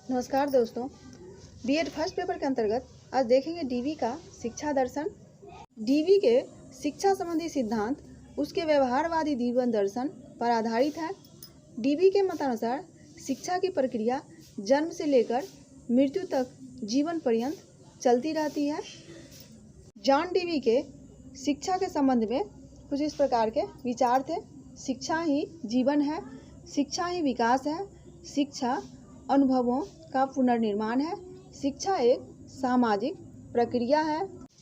नमस्कार दोस्तों। BEd first paper के अंतर्गत आज देखेंगे डीवी का शिक्षा दर्शन। डीवी के शिक्षा संबंधी सिद्धांत उसके व्यवहारवादी जीवन दर्शन पर आधारित है। डीवी के मतानुसार शिक्षा की प्रक्रिया जन्म से लेकर मृत्यु तक जीवन पर्यंत चलती रहती है। जॉन डीवी के शिक्षा के संबंध में कुछ इस प्रकार के विचार थे। शिक्षा ही जीवन है, शिक्षा ही विकास है, शिक्षा अनुभवों का पुनर्निर्माण है, शिक्षा एक सामाजिक प्रक्रिया है,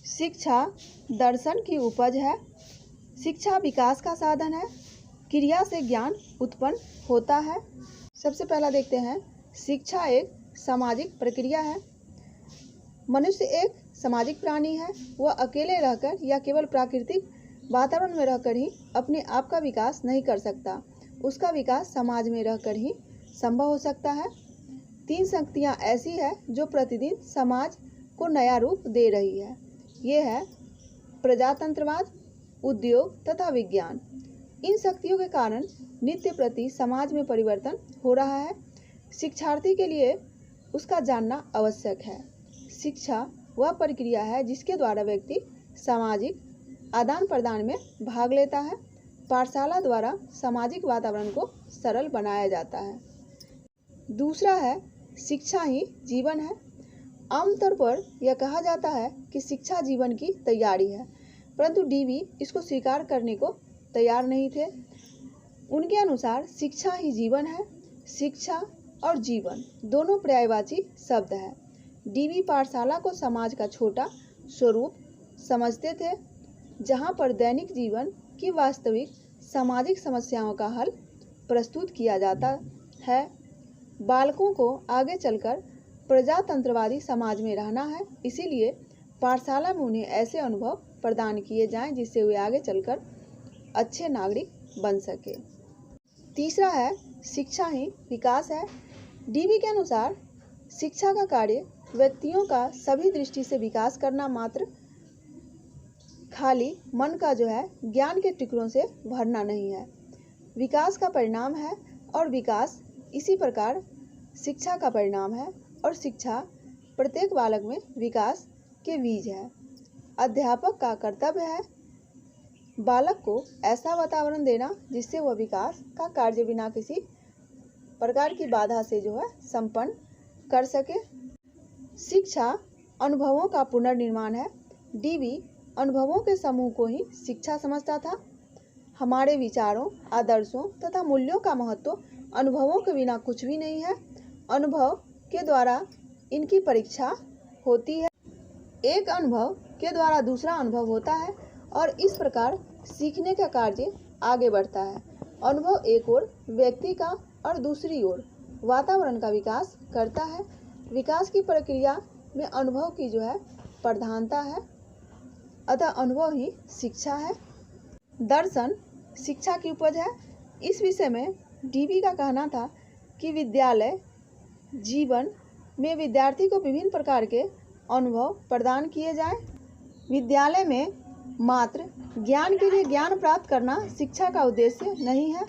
शिक्षा दर्शन की उपज है, शिक्षा विकास का साधन है, क्रिया से ज्ञान उत्पन्न होता है। सबसे पहला देखते हैं, शिक्षा एक सामाजिक प्रक्रिया है। मनुष्य एक सामाजिक प्राणी है। वह अकेले रहकर या केवल प्राकृतिक वातावरण में रहकर ही अपने आप का विकास नहीं कर सकता। उसका विकास समाज में रहकर ही संभव हो सकता है। तीन शक्तियाँ ऐसी है जो प्रतिदिन समाज को नया रूप दे रही है। ये है प्रजातंत्रवाद, उद्योग तथा विज्ञान। इन शक्तियों के कारण नित्य प्रति समाज में परिवर्तन हो रहा है। शिक्षार्थी के लिए उसका जानना आवश्यक है। शिक्षा वह प्रक्रिया है जिसके द्वारा व्यक्ति सामाजिक आदान प्रदान में भाग लेता है। पाठशाला द्वारा सामाजिक वातावरण को सरल बनाया जाता है। दूसरा है, शिक्षा ही जीवन है। आमतौर पर यह कहा जाता है कि शिक्षा जीवन की तैयारी है, परंतु डीवी इसको स्वीकार करने को तैयार नहीं थे। उनके अनुसार शिक्षा ही जीवन है। शिक्षा और जीवन दोनों पर्यायवाची शब्द है। डीवी पाठशाला को समाज का छोटा स्वरूप समझते थे, जहां पर दैनिक जीवन की वास्तविक सामाजिक समस्याओं का हल प्रस्तुत किया जाता है। बालकों को आगे चलकर प्रजातंत्रवादी समाज में रहना है, इसीलिए पाठशाला में उन्हें ऐसे अनुभव प्रदान किए जाएं जिससे वे आगे चलकर अच्छे नागरिक बन सके। तीसरा है, शिक्षा ही विकास है। डीवी के अनुसार शिक्षा का कार्य व्यक्तियों का सभी दृष्टि से विकास करना मात्र खाली मन का ज्ञान के टुकड़ों से भरना नहीं है, विकास का परिणाम है। और विकास इसी प्रकार शिक्षा का परिणाम है। और शिक्षा प्रत्येक बालक में विकास के बीज है। अध्यापक का कर्तव्य है बालक को ऐसा वातावरण देना जिससे वह विकास का कार्य बिना किसी प्रकार की बाधा से संपन्न कर सके। शिक्षा अनुभवों का पुनर्निर्माण है। डीवी अनुभवों के समूह को ही शिक्षा समझता था। हमारे विचारों, आदर्शों तथा मूल्यों का महत्व अनुभवों के बिना कुछ भी नहीं है। अनुभव के द्वारा इनकी परीक्षा होती है। एक अनुभव के द्वारा दूसरा अनुभव होता है और इस प्रकार सीखने का कार्य आगे बढ़ता है। अनुभव एक ओर व्यक्ति का और दूसरी ओर वातावरण का विकास करता है। विकास की प्रक्रिया में अनुभव की प्रधानता है, अतः अनुभव ही शिक्षा है। दर्शन शिक्षा की उपज है। इस विषय में डीवी का कहना था कि विद्यालय जीवन में विद्यार्थी को विभिन्न प्रकार के अनुभव प्रदान किए जाएं। विद्यालय में मात्र ज्ञान के लिए ज्ञान प्राप्त करना शिक्षा का उद्देश्य नहीं है।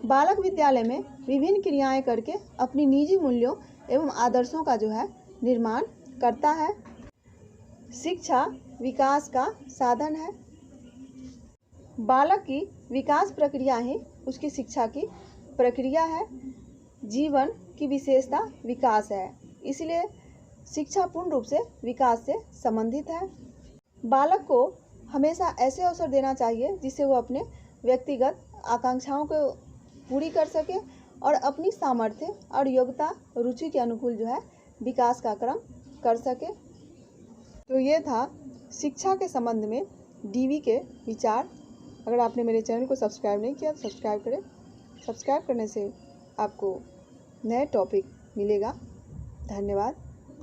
बालक विद्यालय में विभिन्न क्रियाएं करके अपनी निजी मूल्यों एवं आदर्शों का निर्माण करता है। शिक्षा विकास का साधन है। बालक की विकास प्रक्रिया ही उसकी शिक्षा की प्रक्रिया है। जीवन की विशेषता विकास है, इसलिए शिक्षा पूर्ण रूप से विकास से संबंधित है। बालक को हमेशा ऐसे अवसर देना चाहिए जिससे वो अपने व्यक्तिगत आकांक्षाओं को पूरी कर सके और अपनी सामर्थ्य और योग्यता रुचि के अनुकूल विकास का क्रम कर सके। तो ये था शिक्षा के संबंध में डीवी के विचार। अगर आपने मेरे चैनल को सब्सक्राइब नहीं किया तो सब्सक्राइब करें। सब्सक्राइब करने से आपको नए टॉपिक मिलेगा। धन्यवाद।